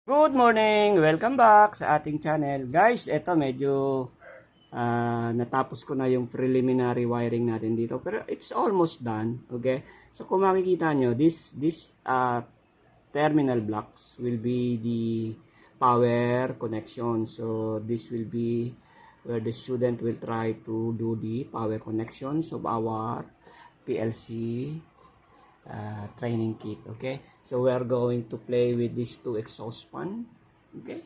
Good morning! Welcome back sa ating channel. Guys, eto medyo natapos ko na yung preliminary wiring natin dito. Pero it's almost done. Okay? So kung makikita nyo, this terminal blocks will be the power connection. So this will be where the student will try to do the power connections of our PLC training kit. Okay, so we are going to play with these two exhaust fan. Okay,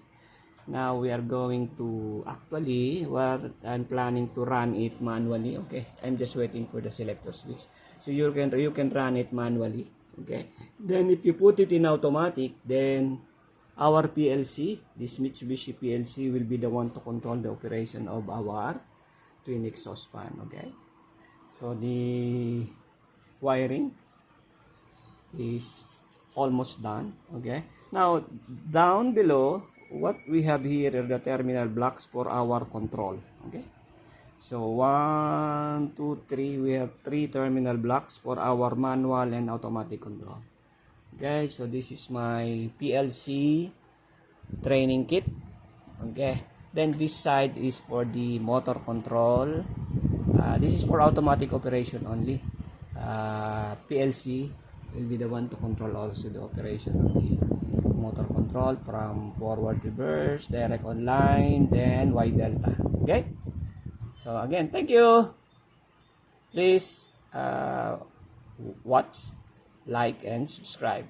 now we are going to I'm planning to run it manually. Okay, I'm just waiting for the selector switch, so you can run it manually. Okay, then if you put it in automatic, then our PLC, this Mitsubishi PLC, will be the one to control the operation of our twin exhaust fan. Okay, so the wiring is almost done. Okay, now down below, what we have here are the terminal blocks for our control. Okay, so 1 2 3, we have 3 terminal blocks for our manual and automatic control. Okay, so this is my PLC training kit. Okay, then this side is for the motor control. This is for automatic operation only. PLC will be the one to control also the operation of the motor control from forward, reverse, direct online, then Y delta. Okay, so again, thank you. Please watch, like, and subscribe.